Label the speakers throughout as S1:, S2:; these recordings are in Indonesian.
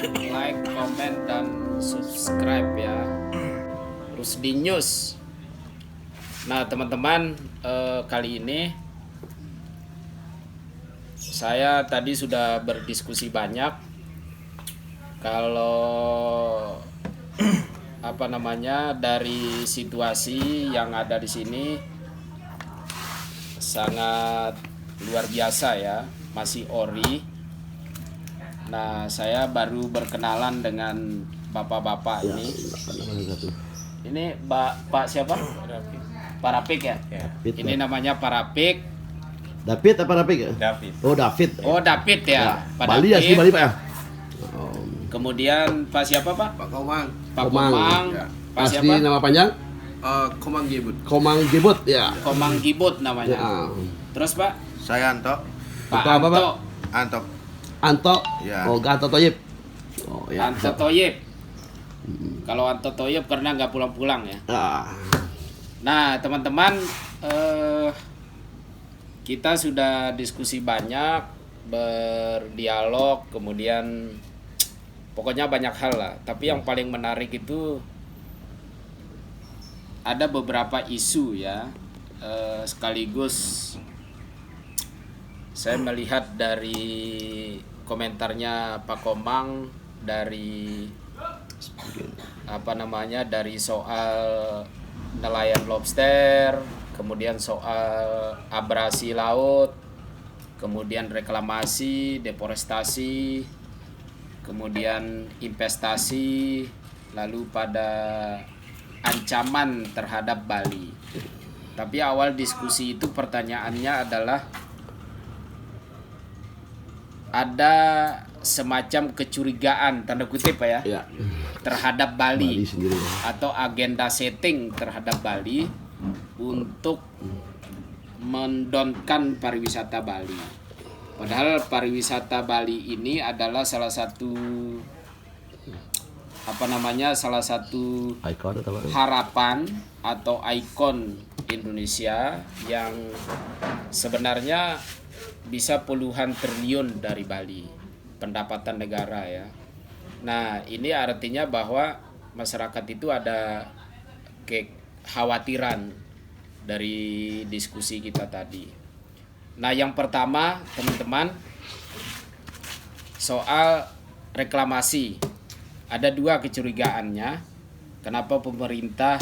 S1: like, comment, dan subscribe ya. Rusdi News. Nah teman-teman, kali ini saya tadi sudah berdiskusi banyak. Kalau dari situasi yang ada di sini sangat luar biasa ya, masih ori. Nah, saya baru berkenalan dengan bapak-bapak ini. Ini Pak siapa? Pak Rapik ya? Ini namanya Pak Rapik.
S2: David apa Rapik ya?
S3: David.
S2: Oh David.
S1: Oh David ya. Pak
S2: Bali
S1: David.
S2: asli Bali Pak ya?
S1: Kemudian Pak siapa Pak?
S4: Pak Komang.
S1: Pak
S2: Komang.
S1: Komang.
S4: Ya.
S1: Pak
S2: Asli
S1: siapa?
S2: nama panjang?
S4: Komang Gibut.
S2: Komang Gibut ya.
S1: Komang Gibut namanya.
S2: Ya.
S1: Terus Pak?
S4: Saya Anto.
S1: Pak
S2: Itu apa, Pak?
S1: Anto.
S4: Anto.
S2: Anto.
S4: Ya.
S2: Oh Anto Toyib. Oh ya.
S1: Anto Toyib. Kalau Anto Toyib karena nggak pulang-pulang ya.
S2: Ah.
S1: Nah teman-teman, kita sudah diskusi banyak, berdialog, kemudian pokoknya banyak hal lah. Tapi yang paling menarik itu ada beberapa isu ya, sekaligus saya melihat dari komentarnya Pak Komang dari dari soal nelayan lobster, kemudian soal abrasi laut, kemudian reklamasi, deforestasi, kemudian investasi, lalu pada ancaman terhadap Bali. Tapi awal diskusi itu pertanyaannya adalah ada semacam kecurigaan tanda kutip ya,
S2: Ya.
S1: terhadap Bali,
S2: Bali sendiri ya.
S1: atau agenda setting terhadap Bali untuk mendonkan pariwisata Bali. Padahal pariwisata Bali ini adalah salah satu
S2: Icon atau apa?
S1: harapan atau ikon Indonesia yang sebenarnya bisa puluhan triliun dari Bali pendapatan negara ya. Nah, ini artinya bahwa masyarakat itu ada kekhawatiran dari diskusi kita tadi. Nah, yang pertama, teman-teman, soal reklamasi. Ada dua kecurigaannya. Kenapa pemerintah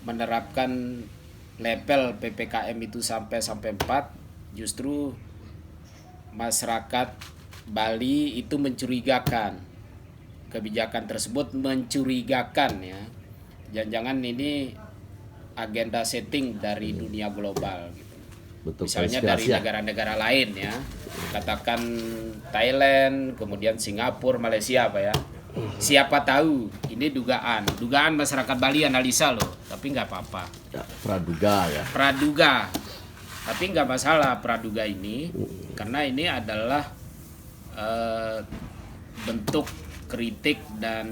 S1: menerapkan level PPKM itu sampai 4? Justru masyarakat Bali itu mencurigakan. Kebijakan tersebut mencurigakan ya. Jangan-jangan ini agenda setting dari dunia global gitu.
S2: Betul,
S1: Misalnya dari
S2: konspirasi ya.
S1: negara-negara lain ya. Katakan Thailand, kemudian Singapura, Malaysia apa ya. Siapa tahu ini dugaan masyarakat Bali, analisa loh, tapi nggak apa-apa.
S2: Ya, praduga ya.
S1: Praduga, tapi nggak masalah praduga ini, karena ini adalah bentuk kritik dan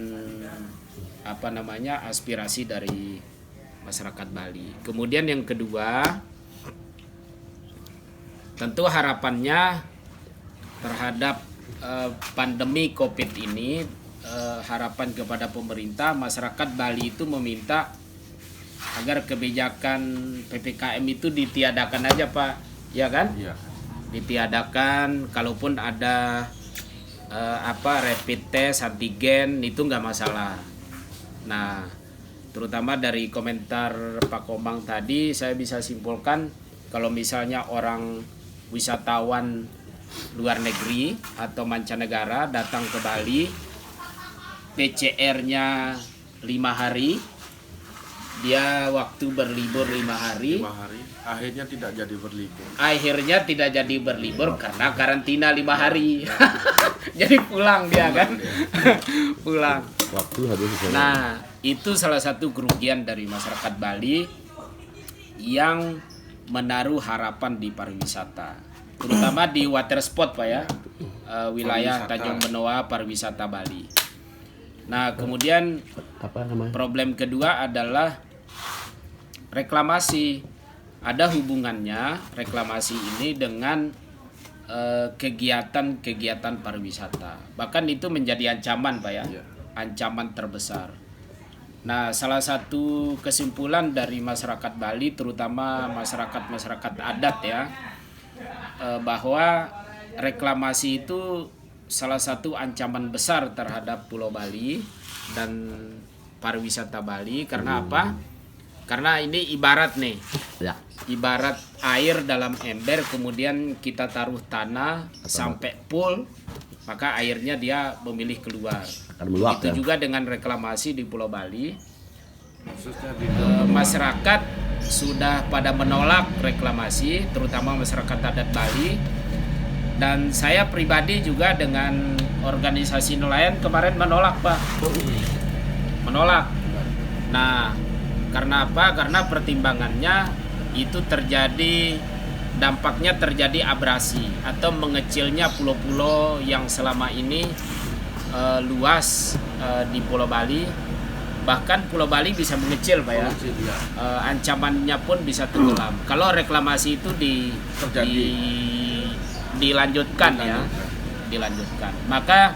S1: aspirasi dari masyarakat Bali. Kemudian yang kedua, tentu harapannya terhadap pandemi COVID ini, harapan kepada pemerintah, masyarakat Bali itu meminta agar kebijakan PPKM itu ditiadakan aja Pak, ya kan?
S4: Iya.
S1: Ditiadakan, kalaupun ada rapid test, antigen itu nggak masalah. Nah, terutama dari komentar Pak Komang tadi, saya bisa simpulkan kalau misalnya orang wisatawan luar negeri atau mancanegara datang ke Bali, PCR-nya 5 hari, dia waktu berlibur 5 hari,
S4: 5 hari. Akhirnya tidak jadi berlibur karena karantina 5 hari.
S1: Jadi pulang dia kan. Pulang.
S2: Waktu habis.
S1: Nah, itu salah satu kerugian dari masyarakat Bali yang menaruh harapan di pariwisata, terutama di water spot Pak ya, wilayah
S4: Pariwisata.
S1: Tanjung Benoa, pariwisata Bali. Nah, kemudian
S2: Apa namanya?
S1: problem kedua adalah reklamasi. Ada hubungannya reklamasi ini dengan kegiatan-kegiatan pariwisata. Bahkan itu menjadi ancaman, Pak ya.
S4: Iya.
S1: Ancaman terbesar. Nah, salah satu kesimpulan dari masyarakat Bali, terutama masyarakat adat ya, bahwa reklamasi itu salah satu ancaman besar terhadap Pulau Bali dan pariwisata Bali. Karena apa? Karena ini ibarat nih,
S2: Ya.
S1: ibarat air dalam ember, kemudian kita taruh tanah sampai full, maka airnya dia memilih keluar.
S2: Akan meluap
S1: Itu
S2: ya.
S1: juga dengan reklamasi di Pulau Bali.
S4: Khususnya di
S1: Masyarakat sudah pada menolak reklamasi, terutama masyarakat adat Bali. Dan saya pribadi juga dengan organisasi nelayan kemarin menolak, Pak. Menolak. Nah, karena apa? Karena pertimbangannya itu dampaknya terjadi abrasi atau mengecilnya pulau-pulau yang selama ini luas di Pulau Bali. Bahkan Pulau Bali bisa mengecil, Pak ya. Ancamannya pun bisa tenggelam. Kalau reklamasi itu dilanjutkan ya, dilanjutkan. Maka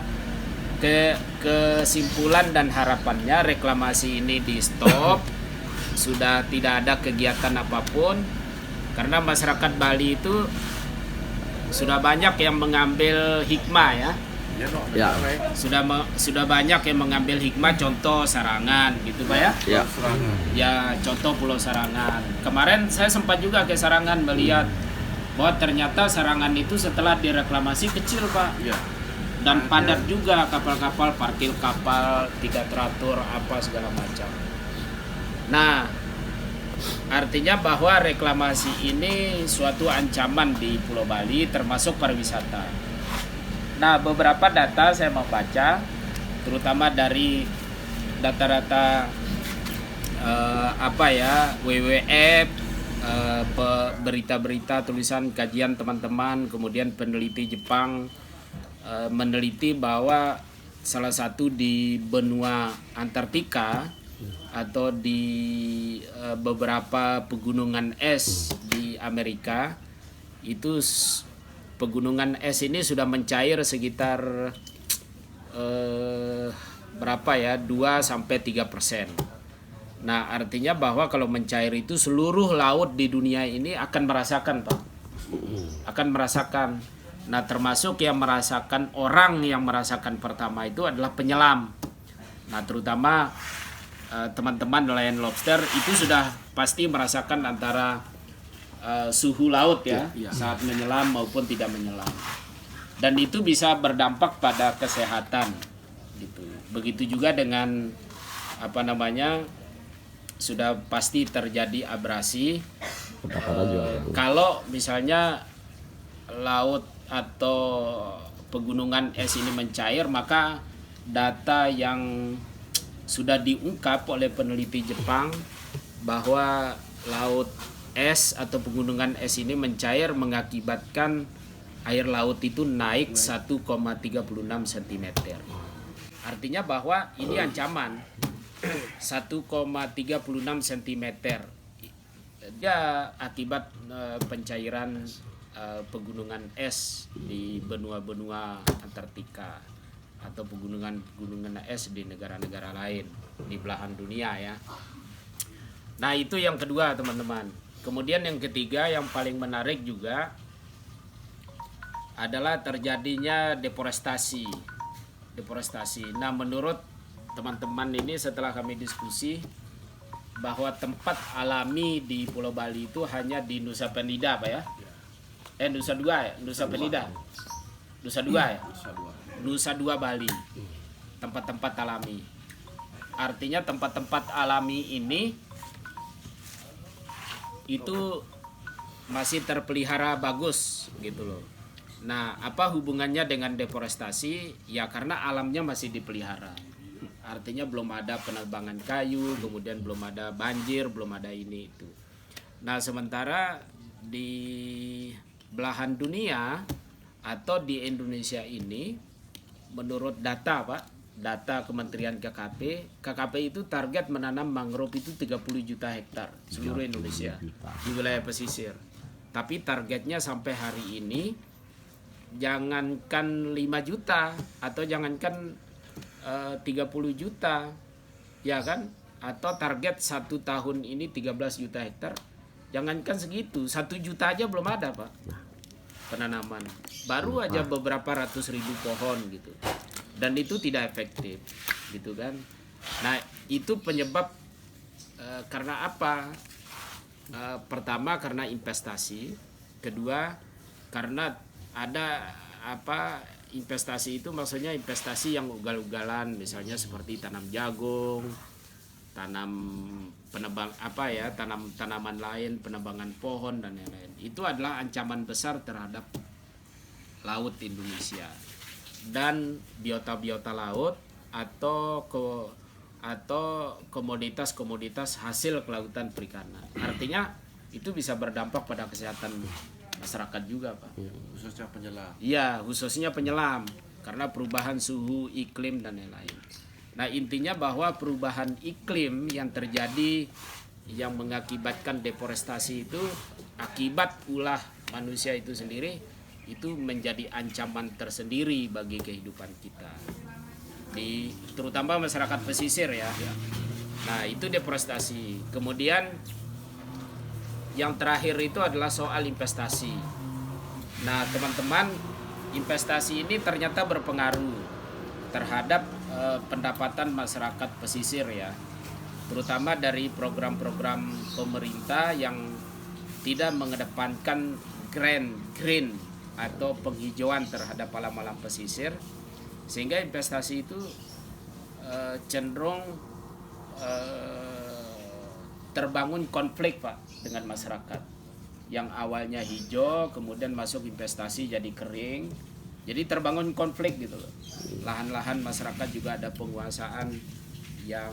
S1: kesimpulan dan harapannya reklamasi ini di stop, sudah tidak ada kegiatan apapun, karena masyarakat Bali itu sudah banyak yang mengambil hikmah ya.
S2: Ya.
S1: Sudah banyak yang mengambil hikmah, contoh Sarangan gitu Pak ya.
S2: Ya.
S1: Ya, contoh Pulau Sarangan. Kemarin saya sempat juga ke Sarangan melihat bahwa ternyata Sarangan itu setelah direklamasi kecil, Pak.
S4: Iya.
S1: Dan padat juga kapal-kapal, parkir kapal tidak teratur apa segala macam. Nah, artinya bahwa reklamasi ini suatu ancaman di Pulau Bali termasuk pariwisata. Nah, beberapa data saya mau baca, terutama dari data-data WWF, berita-berita, tulisan kajian teman-teman, kemudian peneliti Jepang meneliti bahwa salah satu di benua Antartika atau di beberapa pegunungan es di Amerika itu pegunungan es ini sudah mencair sekitar 2-3%. Nah, artinya bahwa kalau mencair itu seluruh laut di dunia ini akan merasakan, Pak. Akan merasakan. Nah, termasuk yang merasakan, orang yang merasakan pertama itu adalah penyelam. Nah, terutama teman-teman nelayan lobster itu sudah pasti merasakan antara suhu laut ya, saat menyelam maupun tidak menyelam. Dan itu bisa berdampak pada kesehatan gitu. Begitu juga dengan sudah pasti terjadi abrasi. Kalau misalnya laut atau pegunungan es ini mencair, maka data yang sudah diungkap oleh peneliti Jepang bahwa laut es atau pegunungan es ini mencair mengakibatkan air laut itu naik 1,36 cm. Artinya bahwa ini ancaman 1,36 cm. Dia akibat pencairan pegunungan es di benua-benua Antartika atau pegunungan es di negara-negara lain di belahan dunia ya. Nah, itu yang kedua, teman-teman. Kemudian yang ketiga yang paling menarik juga adalah terjadinya deforestasi. Nah, menurut teman-teman ini setelah kami diskusi bahwa tempat alami di Pulau Bali itu hanya di Nusa Penida, Pak ya. Nusa Dua ya, Nusa Penida. Nusa Dua ya. Nusa Dua Bali. Tempat-tempat alami. Artinya tempat-tempat alami ini itu masih terpelihara bagus gitu loh. Nah, apa hubungannya dengan deforestasi? Ya karena alamnya masih dipelihara. Artinya belum ada penebangan kayu, kemudian belum ada banjir, belum ada ini itu. Nah, sementara di belahan dunia atau di Indonesia ini menurut data, Pak, data Kementerian KKP itu target menanam mangrove itu 30 juta hektar seluruh Indonesia di wilayah pesisir. Tapi targetnya sampai hari ini jangankan 5 juta atau jangankan 30 juta, ya kan? Atau target 1 tahun ini 13 juta hektar, jangankan segitu, 1 juta aja belum ada Pak penanaman, baru aja beberapa ratus ribu pohon gitu, dan itu tidak efektif gitu kan. Nah itu penyebab karena apa? Pertama karena investasi, kedua karena ada investasi itu maksudnya investasi yang ugal-ugalan, misalnya seperti tanam jagung, tanam tanaman lain, penebangan pohon dan lain-lain. Itu adalah ancaman besar terhadap laut Indonesia dan biota-biota laut atau komoditas hasil kelautan perikanan. Artinya itu bisa berdampak pada kesehatan masyarakat juga Pak.
S4: Khususnya penyelam.
S1: Iya, khususnya penyelam karena perubahan suhu, iklim dan lain-lain. Nah intinya bahwa perubahan iklim yang terjadi yang mengakibatkan deforestasi itu akibat ulah manusia itu sendiri, itu menjadi ancaman tersendiri bagi kehidupan kita, terutama masyarakat pesisir ya. Nah itu deforestasi. Kemudian yang terakhir itu adalah soal investasi. Nah teman-teman, investasi ini ternyata berpengaruh terhadap pendapatan masyarakat pesisir ya, terutama dari program-program pemerintah yang tidak mengedepankan green atau penghijauan terhadap alam-alam pesisir, sehingga investasi itu cenderung terbangun konflik Pak dengan masyarakat yang awalnya hijau kemudian masuk investasi jadi kering. Jadi terbangun konflik gitu loh. Lahan-lahan masyarakat juga ada penguasaan yang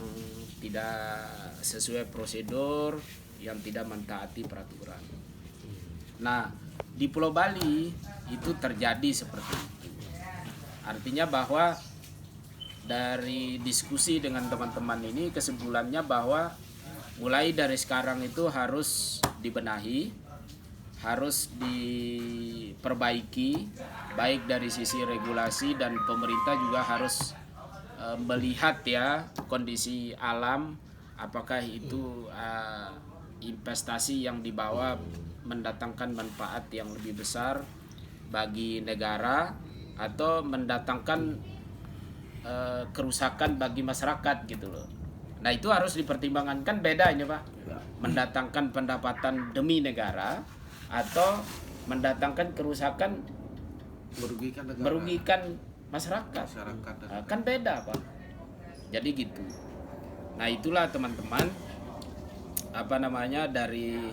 S1: tidak sesuai prosedur, yang tidak mentaati peraturan. Nah, di Pulau Bali itu terjadi seperti itu. Artinya bahwa dari diskusi dengan teman-teman ini kesimpulannya bahwa mulai dari sekarang itu harus dibenahi, harus diperbaiki, baik dari sisi regulasi dan pemerintah juga harus melihat ya kondisi alam, apakah itu investasi yang dibawa mendatangkan manfaat yang lebih besar bagi negara atau mendatangkan kerusakan bagi masyarakat gitu loh. Nah itu harus dipertimbangkan, kan beda ini Pak, mendatangkan pendapatan demi negara atau mendatangkan kerusakan
S4: merugikan negara,
S1: merugikan masyarakat. Kan beda Pak. Jadi gitu. Nah itulah teman-teman dari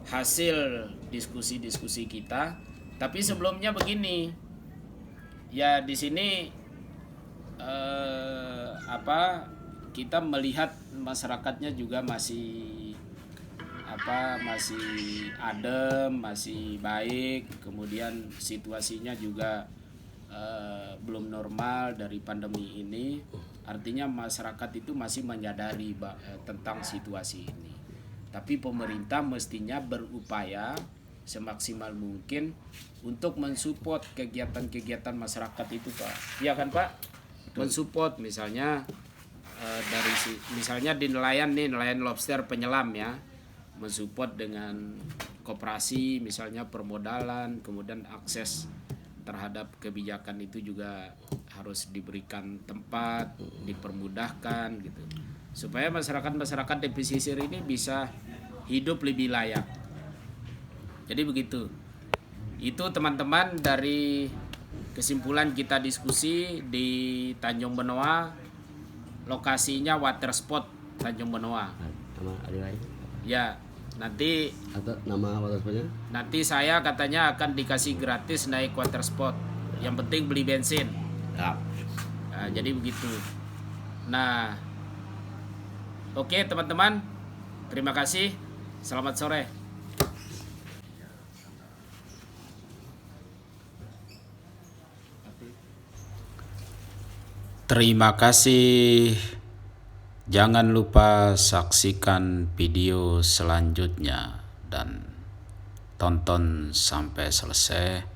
S1: hasil diskusi-diskusi kita. Tapi sebelumnya begini, ya di sini kita melihat masyarakatnya juga masih adem, masih baik, kemudian situasinya juga belum normal dari pandemi ini. Artinya masyarakat itu masih menyadari tentang situasi ini. Tapi pemerintah mestinya berupaya semaksimal mungkin untuk mensupport kegiatan-kegiatan masyarakat itu Pak. Iya kan Pak? Mensupport misalnya misalnya di nelayan lobster penyelam ya, mensupport dengan koperasi misalnya permodalan, kemudian akses terhadap kebijakan itu juga harus diberikan tempat, dipermudahkan gitu, supaya masyarakat di pesisir ini bisa hidup lebih layak. Jadi begitu. Itu teman-teman dari kesimpulan kita diskusi di Tanjung Benoa, lokasinya water spot Tanjung Benoa.
S2: Nama ada lain?
S1: Ya, nanti
S2: Atau nama water spotnya?
S1: nanti saya katanya akan dikasih gratis naik water spot. Yang penting beli bensin.
S2: Ya.
S1: Nah, jadi begitu. Nah, oke teman-teman, terima kasih. Selamat sore. Terima kasih. Jangan lupa saksikan video selanjutnya dan tonton sampai selesai